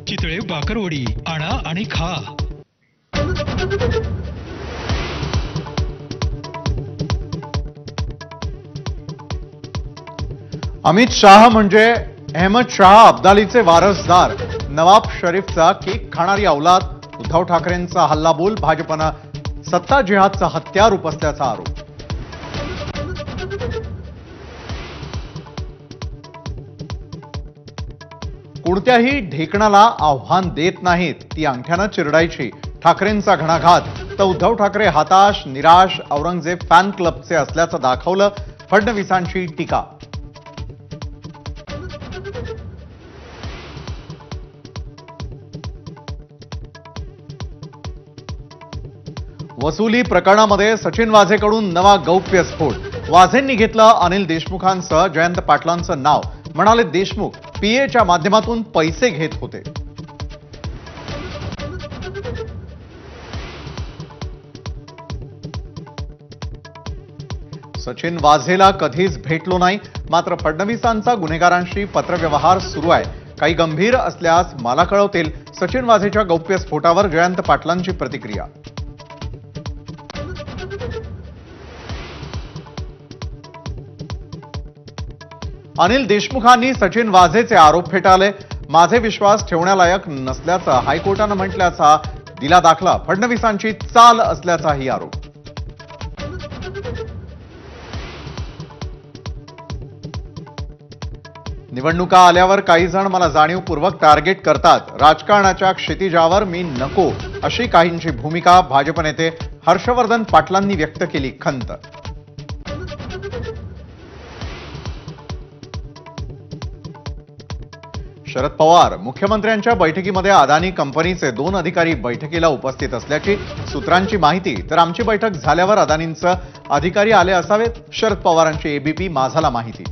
चितळे बाकरवडी आणा आणि खा। अमित शाह म्हणजे अहमद शाह अब्दालीचे वारसदार, नवाब शरीफचा केक खाणारी औलाद, उद्धव ठाकरेंचा हल्लाबोल, भाजपनं सत्ता जिहादचा हत्यारूप असल्याचा आरोप। कोणत्याही ढेकणाला आव्हान देत नाहीत, ती अंगठ्यानं चिरडायची, ठाकरेंचा घणाघात। तर उद्धव ठाकरे हताश, निराश, औरंगजेब फॅन क्लबचे असल्याचं दाखवलं, फडणवीसांची टीका। वसुली प्रकरणामध्ये सचिन वाझेकडून नवा गौप्यस्फोट, वाझेंनी घेतलं अनिल देशमुखांसह जयंत पाटलांचं नाव, म्हणाले देशमुख पीएच्या माध्यमातून पैसे घेत होते। सचिन वाझेला कधीच भेटलो नाही, मात्र फडणवीसांचा गुन्हेगारांशी पत्रव्यवहार सुरू आहे, काही गंभीर असल्यास मला कळवतील। सचिन वाझेच्या गौप्यस्फोटावर जयंत पाटलांची प्रतिक्रिया। अनिल देशमुखांनी सचिन वाझेचे आरोप फेटाळले, माझे विश्वास ठेवण्यालायक नसल्याचं हायकोर्टानं म्हटल्याचा दिला दाखला, फडणवीसांची चाल असल्याचाही आरोप। निवडणुका आल्यावर काही जण मला जाणीवपूर्वक टार्गेट करतात, राजकारणाच्या क्षितिजावर मी नको, अशी काहींची भूमिका भाजप नेते हर्षवर्धन पाटलांनी व्यक्त केली खंत। शरद पवार मुख्यमंत्र्यांच्या बैठकीमध्ये अदानी कंपनीचे 2 अधिकारी बैठकीला उपस्थित असल्याची सूत्रांची माहिती, तर आमची बैठक झाल्यावर अदानींचे अधिकारी आले असावेत, शरद पवारांची एबीपी माझाला माहिती।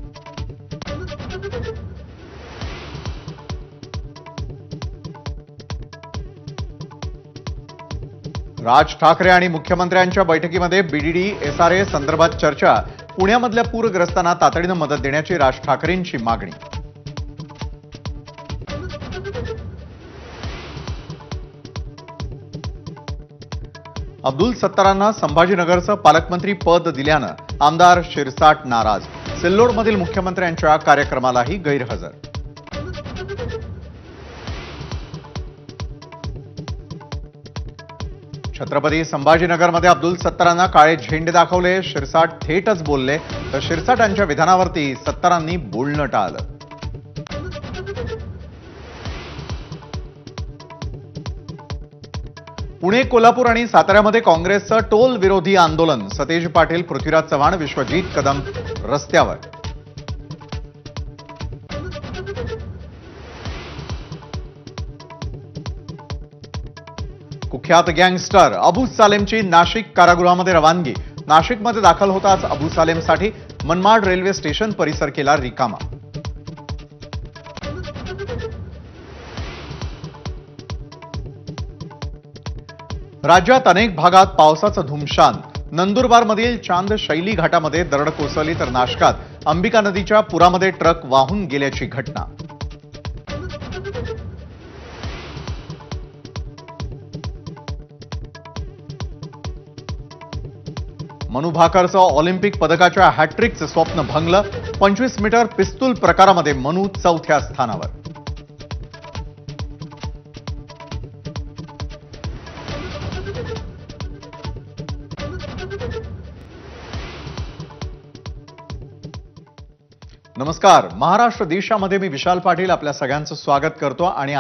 राज ठाकरे आणि मुख्यमंत्र्यांच्या बैठकीमध्ये बीडीडी एसआरए संदर्भात चर्चा, पुण्यामधल्या पूरग्रस्तांना तातडीनं मदत देण्याची राज ठाकरेंची मागणी। अब्दुल सत्तारांना संभाजीनगरचं पालकमंत्री पद दिल्यानं आमदार शिरसाट नाराज, सिल्लोडमधील मुख्यमंत्र्यांच्या कार्यक्रमालाही गैरहजर। छत्रपती संभाजीनगरमध्ये अब्दुल सत्तारांना काळे झेंडे दाखवले, शिरसाट थेटच बोलले, तर शिरसाटांच्या विधानावरती सत्तारांनी बोलणं टाळलं। पुणे, कोल्हापूर आणि साताऱ्यामध्ये काँग्रेसचं टोल विरोधी आंदोलन, सतेज पाटील, पृथ्वीराज चव्हाण, विश्वजीत कदम रस्त्यावर। कुख्यात गँगस्टर अबू सालेमची नाशिक कारागृहामध्ये रवानगी, नाशिकमध्ये दाखल होताच अबू सालेमसाठी मनमाड रेल्वे स्टेशन परिसर केला रिकामा। राज्यात अनेक भागात पावसाचं धुमशान, नंदुरबारमधील चांद शैली घाटामध्ये दरड कोसळली, तर नाशकात अंबिका नदीच्या पुरामध्ये ट्रक वाहून गेल्याची घटना। मनु भाकरचं ऑलिम्पिक पदकाच्या हॅट्रिकचं स्वप्न भंगलं, 25 मीटर पिस्तूल प्रकारामध्ये मनु 4थ्या स्थानावर। नमस्कार, महाराष्ट्र देशामध्ये मी विशाल पाटील आपल्या सगळ्यांचं स्वागत करतो आणि